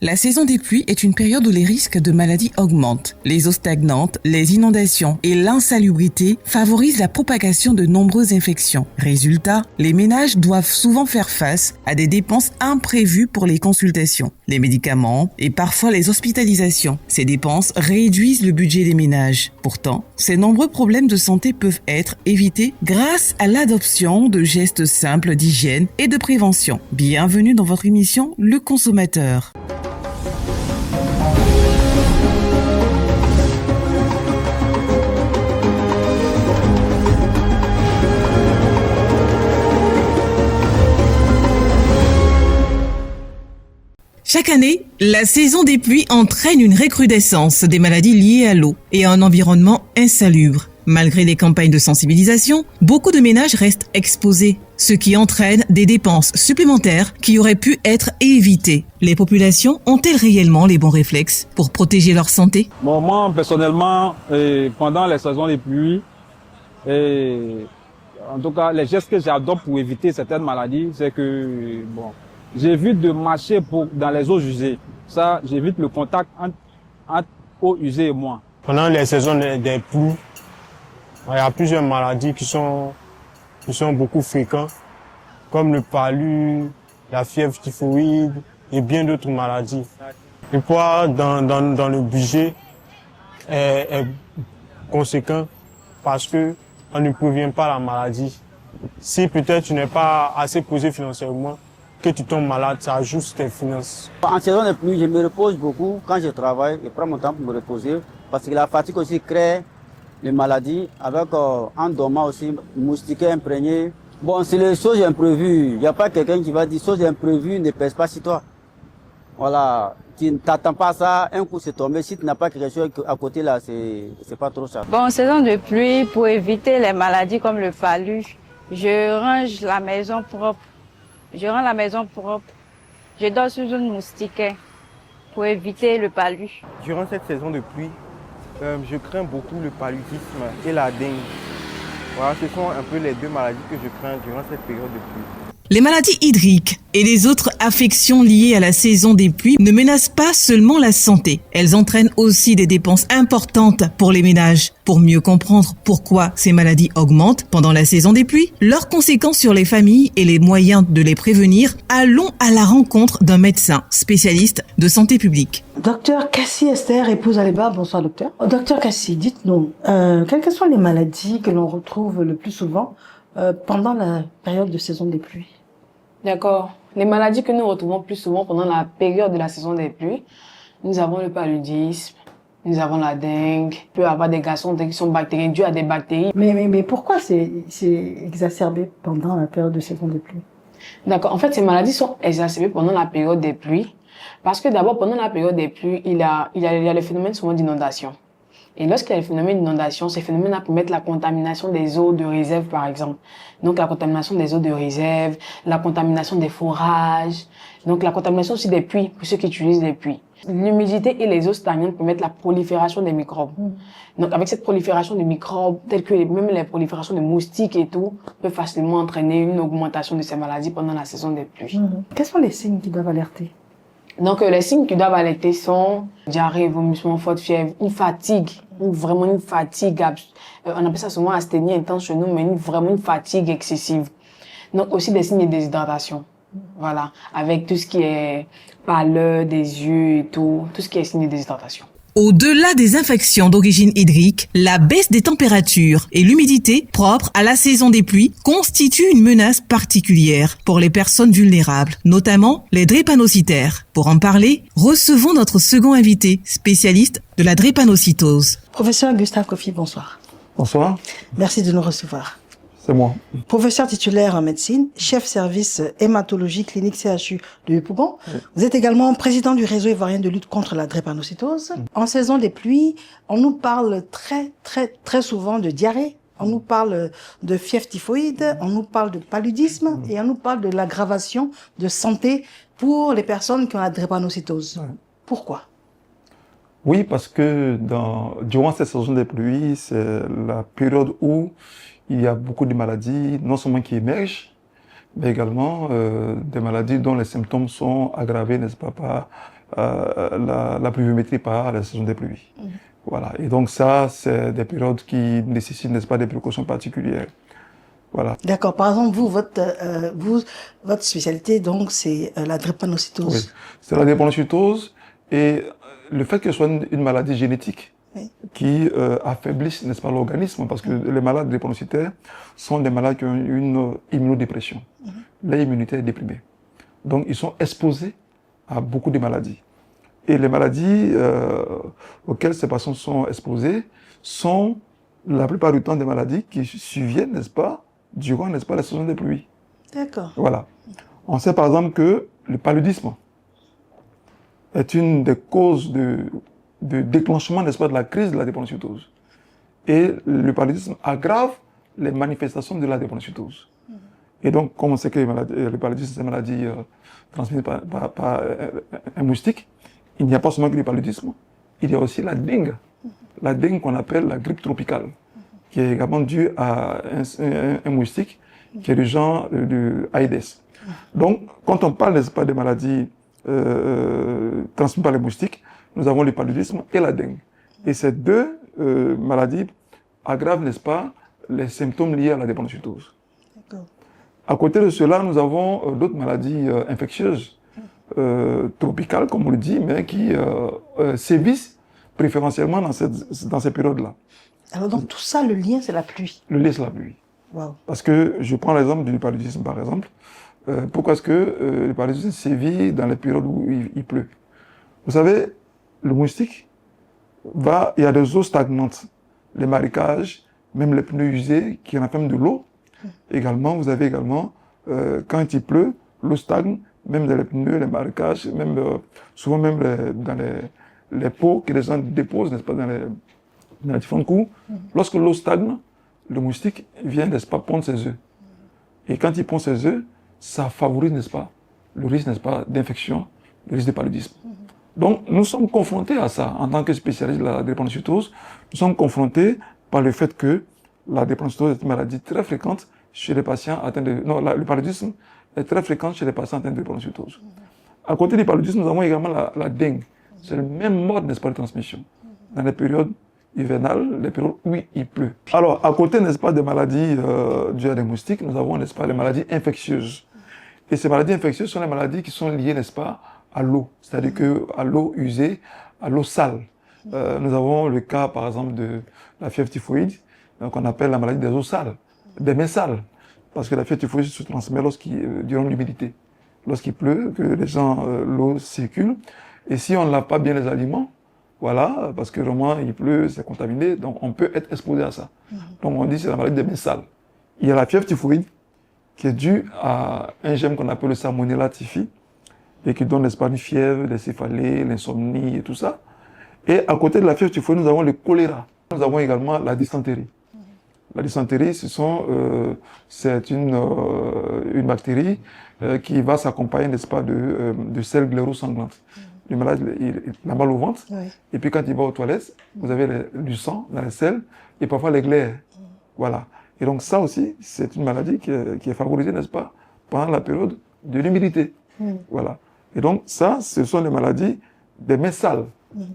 La saison des pluies est une période où les risques de maladies augmentent. Les eaux stagnantes, les inondations et l'insalubrité favorisent la propagation de nombreuses infections. Résultat, les ménages doivent souvent faire face à des dépenses imprévues pour les consultations, les médicaments et parfois les hospitalisations. Ces dépenses réduisent le budget des ménages. Pourtant, ces nombreux problèmes de santé peuvent être évités grâce à l'adoption de gestes simples d'hygiène et de prévention. Bienvenue dans votre émission Le Consommateur. Chaque année, la saison des pluies entraîne une recrudescence des maladies liées à l'eau et à un environnement insalubre. Malgré des campagnes de sensibilisation, beaucoup de ménages restent exposés, ce qui entraîne des dépenses supplémentaires qui auraient pu être évitées. Les populations ont-elles réellement les bons réflexes pour protéger leur santé? Bon, moi, personnellement, pendant les saisons des pluies, en tout cas, les gestes que j'adopte pour éviter certaines maladies, c'est que, j'évite de marcher dans les eaux usées. Ça, j'évite le contact entre eau usée et moi. Pendant les saisons des pluies, il y a plusieurs maladies qui sont beaucoup fréquentes, comme le palu, la fièvre typhoïde et bien d'autres maladies. Le poids dans le budget est conséquent parce que on ne prévient pas la maladie. Si peut-être tu n'es pas assez posé financièrement, que tu tombes malade, ça ajoute tes finances. En saison de pluie, je me repose beaucoup. Quand je travaille, je prends mon temps pour me reposer parce que la fatigue aussi crée les maladies avec en dormant aussi, moustiquaires imprégnés. Bon, c'est les choses imprévues. Il n'y a pas quelqu'un qui va dire choses imprévues ne pèsent pas sur toi. Voilà, tu ne t'attends pas à ça, un coup c'est tombé. Si tu n'as pas quelque chose à côté là, c'est pas trop ça. Bon, en saison de pluie, pour éviter les maladies comme le palu, je range la maison propre. Je rends la maison propre. Je dors sous une moustiquaire pour éviter le palu. Durant cette saison de pluie, je crains beaucoup le paludisme et la dengue. Voilà, ce sont un peu les deux maladies que je crains durant cette période de pluie. Les maladies hydriques et les autres affections liées à la saison des pluies ne menacent pas seulement la santé. Elles entraînent aussi des dépenses importantes pour les ménages. Pour mieux comprendre pourquoi ces maladies augmentent pendant la saison des pluies, leurs conséquences sur les familles et les moyens de les prévenir, allons à la rencontre d'un médecin spécialiste de santé publique. Docteur Cassie Esther, épouse Aliba, bonsoir docteur. Docteur Cassie, dites-nous, quelles sont les maladies que l'on retrouve le plus souvent pendant la période de saison des pluies? D'accord. Les maladies que nous retrouvons plus souvent pendant la période de la saison des pluies, nous avons le paludisme, nous avons la dengue, il peut y avoir des garçons qui sont bactériens, dus à des bactéries. Mais pourquoi c'est exacerbé pendant la période de saison des pluies? D'accord. En fait, ces maladies sont exacerbées pendant la période des pluies parce que d'abord, pendant la période des pluies, il y a le phénomène souvent d'inondation. Et lorsqu'il y a le phénomène d'inondation, ces phénomènes-là permettent la contamination des eaux de réserve, par exemple. Donc, la contamination des eaux de réserve, la contamination des forages, donc la contamination aussi des puits, pour ceux qui utilisent les puits. L'humidité et les eaux stagnantes permettent la prolifération des microbes. Donc, avec cette prolifération de microbes, telles que même les proliférations de moustiques et tout, peut facilement entraîner une augmentation de ces maladies pendant la saison des pluies. Quels sont les signes qui doivent alerter? Donc, les signes qui doivent alerter sont diarrhée, vomissement, forte fièvre, une fatigue, vraiment une fatigue. On appelle ça souvent asthénie intense chez nous, mais vraiment une fatigue excessive. Donc, aussi des signes de déshydratation. Voilà. Avec tout ce qui est pâleur des yeux et tout ce qui est signe de déshydratation. Au-delà des infections d'origine hydrique, la baisse des températures et l'humidité propre à la saison des pluies constituent une menace particulière pour les personnes vulnérables, notamment les drépanocytaires. Pour en parler, recevons notre second invité, spécialiste de la drépanocytose. Professeur Gustave Kofi, bonsoir. Bonsoir. Merci de nous recevoir. C'est moi. Professeur titulaire en médecine, chef service hématologie clinique CHU de Yopougon. Vous êtes également président du réseau ivoirien de lutte contre la drépanocytose. En saison des pluies, on nous parle très souvent de diarrhée. On nous parle de fièvre typhoïde, on nous parle de paludisme et on nous parle de l'aggravation de santé pour les personnes qui ont la drépanocytose. Pourquoi? Oui, parce que durant cette saison des pluies, c'est la période où il y a beaucoup de maladies, non seulement qui émergent, mais également des maladies dont les symptômes sont aggravés, n'est-ce pas, par la pluviométrie par la saison des pluies. Voilà. Et donc ça, c'est des périodes qui nécessitent, n'est-ce pas, des précautions particulières. Voilà. D'accord. Par exemple, votre spécialité, donc, c'est la drépanocytose. Oui. C'est la drépanocytose et le fait que ce soit une maladie génétique qui affaiblisse, n'est-ce pas, l'organisme, parce que les malades drépanocytaires sont des malades qui ont une immunodépression. L'immunité est déprimée. Donc, ils sont exposés à beaucoup de maladies. Et les maladies auxquelles ces patients sont exposés sont la plupart du temps des maladies qui surviennent, n'est-ce pas, durant, n'est-ce pas, la saison des pluies. D'accord. Voilà. On sait par exemple que le paludisme est une des causes de déclenchement, n'est-ce pas, de la crise de la drépanocytose. Et le paludisme aggrave les manifestations de la drépanocytose. Et donc, comme on sait que le paludisme, c'est une maladie transmise par un moustique, il n'y a pas seulement que le paludisme, il y a aussi la dengue. La dengue qu'on appelle la grippe tropicale, qui est également due à un moustique qui est du genre de Aedes. Donc, quand on parle, n'est-ce pas, des maladies transmises par les moustiques, nous avons le paludisme et la dengue. Et ces deux maladies aggravent, n'est-ce pas, les symptômes liés à la drépanocytose. À côté de cela, nous avons d'autres maladies infectieuses, tropicales, comme on le dit, mais qui sévissent préférentiellement dans ces périodes-là. Alors donc tout ça, le lien, c'est la pluie. Le lien, c'est la pluie. Wow. Parce que je prends l'exemple du paludisme, par exemple. Pourquoi est-ce que le paludisme sévit dans les périodes où il pleut? Vous savez, le moustique, il y a des eaux stagnantes, les marécages, même les pneus usés qui renferment de l'eau. Également, vous avez également, quand il pleut, l'eau stagne, même dans les pneus, les marécages, même, souvent même dans les pots que les gens déposent, n'est-ce pas, dans les différents coups. Lorsque l'eau stagne, le moustique vient, n'est-ce pas, pondre ses œufs. Et quand il pond ses œufs, ça favorise, n'est-ce pas, le risque, n'est-ce pas, d'infection, le risque de paludisme. Donc, nous sommes confrontés à ça. En tant que spécialiste de la drépanocytose, nous sommes confrontés par le fait que la drépanocytose est une maladie très fréquente chez les patients atteints de... Non, le paludisme est très fréquent chez les patients atteints de drépanocytose. À côté du paludisme, nous avons également la dengue. C'est le même mode, n'est-ce pas, de transmission. Dans les périodes hivernales, les périodes où il pleut. Alors, à côté, n'est-ce pas, des maladies dues à des moustiques, nous avons, n'est-ce pas, les maladies infectieuses. Et ces maladies infectieuses sont les maladies qui sont liées, n'est-ce pas, à l'eau. C'est-à-dire à l'eau usée, à l'eau sale. Nous avons le cas, par exemple, de la fièvre typhoïde, qu'on appelle la maladie des eaux sales, des mains sales. Parce que la fièvre typhoïde se transmet durant l'humidité. Lorsqu'il pleut, que l'eau circule. Et si on ne lave pas bien les aliments, voilà, parce que vraiment il pleut, c'est contaminé, donc on peut être exposé à ça. Donc on dit que c'est la maladie des mains sales. Il y a la fièvre typhoïde qui est due à un germe qu'on appelle le Salmonella typhi et qui donne, n'est-ce pas, une fièvre, des céphalées, l'insomnie et tout ça. Et à côté de la fièvre typhoïde, nous avons le choléra. Nous avons également la dysenterie. La dysenterie, c'est une bactérie qui va s'accompagner, n'est-ce pas, de selles gléro-sanglantes. Le malade, il a mal au ventre, et puis quand il va aux toilettes, vous avez du sang dans les selles, et parfois les glaires. Voilà. Et donc ça aussi, c'est une maladie qui est favorisée, n'est-ce pas, pendant la période de l'humidité. Voilà. Et donc ça, ce sont les maladies des mains sales.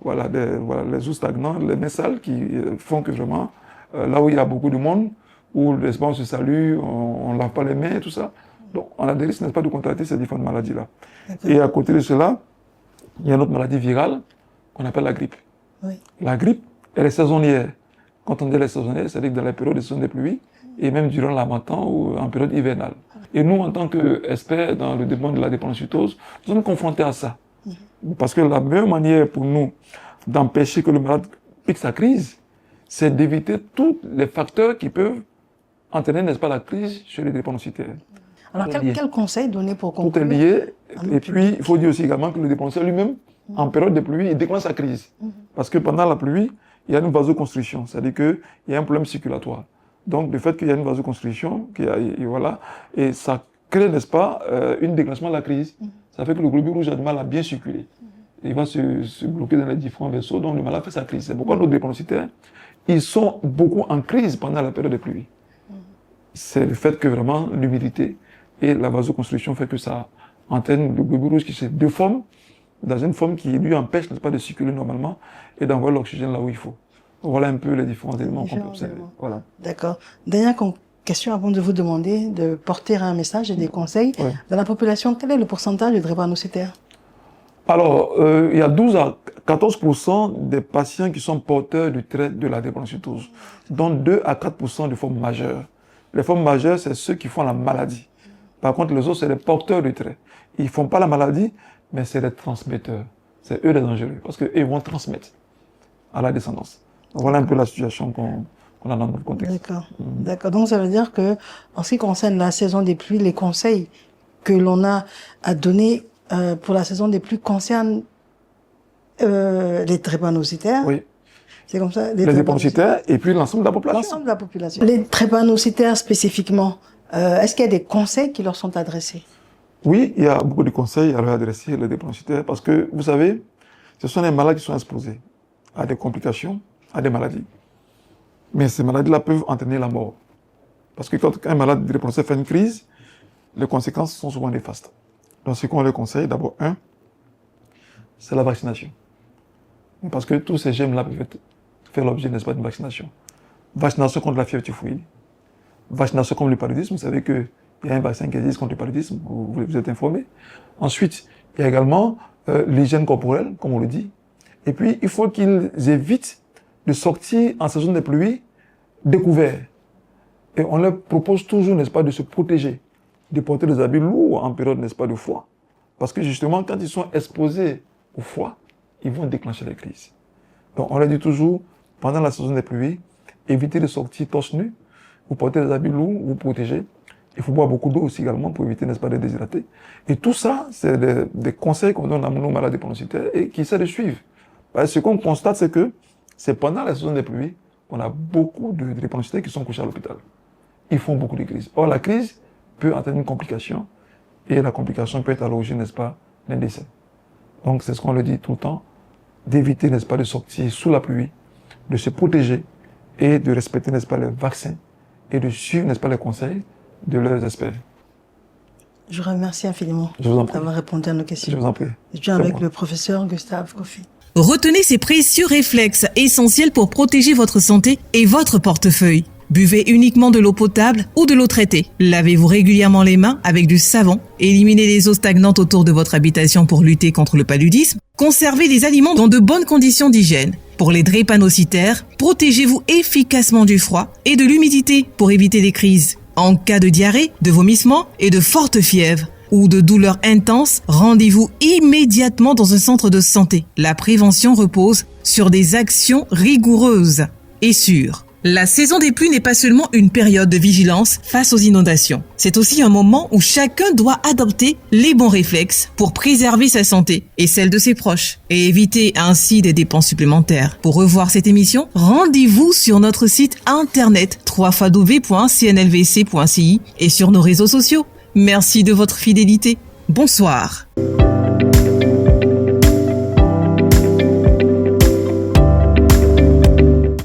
Voilà, les eaux stagnantes, les mains sales qui font que vraiment, là où il y a beaucoup de monde, où on se salue, on ne lave pas les mains et tout ça, donc on a des risques, n'est-ce pas, de contracter ces différentes maladies-là. Et à côté de cela, il y a une autre maladie virale qu'on appelle la grippe. La grippe, elle est saisonnière. Quand on dit elle est saisonnière, c'est-à-dire que dans la période de saison des pluies, et même durant l'harmattan ou en période hivernale. Et nous, en tant qu'experts dans le développement de la drépanocytose, nous sommes confrontés à ça. Parce que la meilleure manière pour nous d'empêcher que le malade pique sa crise, c'est d'éviter tous les facteurs qui peuvent entraîner, n'est-ce pas, la crise chez les drépanocytaires. Alors, quel conseil donner pour conclure? Tout est lié. Et puis, il faut dire aussi également que le drépanocytaire lui-même, en période de pluie, il déclenche sa crise. Parce que pendant la pluie, il y a une vasoconstriction, c'est-à-dire qu'il y a un problème circulatoire. Donc, le fait qu'il y a une vasoconstriction, et ça crée, n'est-ce pas, une déclenchement de la crise. Ça fait que le globule rouge a du mal à bien circuler. Il va se bloquer dans les différents vaisseaux, donc le malade fait sa crise. C'est pourquoi nos drépanocytaires, ils sont beaucoup en crise pendant la période de pluie. C'est le fait que vraiment l'humidité et la vasoconstriction fait que ça entraîne le globule rouge qui se déforme dans une forme qui lui empêche, n'est-ce pas, de circuler normalement et d'envoyer l'oxygène là où il faut. Voilà un peu les différents éléments qu'on peut observer. Voilà. D'accord. Dernière question avant de vous demander de porter un message et des conseils. Ouais. Dans la population, quel est le pourcentage de drépanocytaires? Alors, il y a 12 à 14% des patients qui sont porteurs du trait de la drépanocytose, dont 2 à 4% de formes majeures. Les formes majeures, c'est ceux qui font la maladie. Par contre, les autres, c'est les porteurs du trait. Ils ne font pas la maladie, mais c'est les transmetteurs. C'est eux les dangereux, parce qu'eux vont transmettre à la descendance. Donc, voilà un peu la situation qu'on a dans notre contexte. D'accord. D'accord. Donc, ça veut dire que, en ce qui concerne la saison des pluies, les conseils que l'on a à donner pour la saison des pluies concernent les drépanocytaires. Oui. C'est comme ça? Les drépanocytaires et puis l'ensemble de la population. L'ensemble de la population. Les drépanocytaires spécifiquement, est-ce qu'il y a des conseils qui leur sont adressés? Oui, il y a beaucoup de conseils à leur adresser, les drépanocytaires, parce que, vous savez, ce sont des malades qui sont exposés à des complications, à des maladies. Mais ces maladies-là peuvent entraîner la mort. Parce que quand un malade drépanocytaire fait une crise, les conséquences sont souvent néfastes. Donc, ce qu'on leur conseille, d'abord, c'est la vaccination. Parce que tous ces germes-là peuvent faire l'objet, n'est-ce pas, d'une vaccination. Vaccination contre la fièvre typhoïde. Vaccination contre le paludisme. Vous savez qu'il y a un vaccin qui existe contre le paludisme. Vous êtes informé. Ensuite, il y a également l'hygiène corporelle, comme on le dit. Et puis, il faut qu'ils évitent de sortir en saison des pluies découverts. Et on leur propose toujours, n'est-ce pas, de se protéger, de porter des habits lourds en période, n'est-ce pas, de froid. Parce que justement, quand ils sont exposés au froid, ils vont déclencher les crises. Donc, on leur dit toujours, pendant la saison des pluies, évitez de sortir torse nu, vous portez des habits lourds, vous protégez. Il faut boire beaucoup d'eau aussi également pour éviter, n'est-ce pas, de déshydrater. Et tout ça, c'est des conseils qu'on donne à nos malades drépanocytaires et qui essaient de suivre. Parce que ce qu'on constate, c'est que c'est pendant la saison des pluies qu'on a beaucoup de drépanocytaires qui sont couchés à l'hôpital. Ils font beaucoup de crises. Or, la crise peut entraîner une complication et la complication peut être à l'origine, n'est-ce pas, d'un décès. Donc, c'est ce qu'on leur dit tout le temps, d'éviter, n'est-ce pas, de sortir sous la pluie, de se protéger et de respecter, n'est-ce pas, les vaccins et de suivre, n'est-ce pas, les conseils de leurs experts. Je vous remercie infiniment d'avoir répondu à nos questions. Je vous en prie. Je suis avec le professeur Gustave Kofi. Retenez ces précieux réflexes essentiels pour protéger votre santé et votre portefeuille. Buvez uniquement de l'eau potable ou de l'eau traitée. Lavez-vous régulièrement les mains avec du savon. Éliminez les eaux stagnantes autour de votre habitation pour lutter contre le paludisme. Conservez les aliments dans de bonnes conditions d'hygiène. Pour les drépanocytaires, protégez-vous efficacement du froid et de l'humidité pour éviter les crises. En cas de diarrhée, de vomissements et de fortes fièvres ou de douleurs intenses, rendez-vous immédiatement dans un centre de santé. La prévention repose sur des actions rigoureuses et sûres. La saison des pluies n'est pas seulement une période de vigilance face aux inondations. C'est aussi un moment où chacun doit adopter les bons réflexes pour préserver sa santé et celle de ses proches et éviter ainsi des dépenses supplémentaires. Pour revoir cette émission, rendez-vous sur notre site internet www.cnlvc.ci et sur nos réseaux sociaux. Merci de votre fidélité. Bonsoir.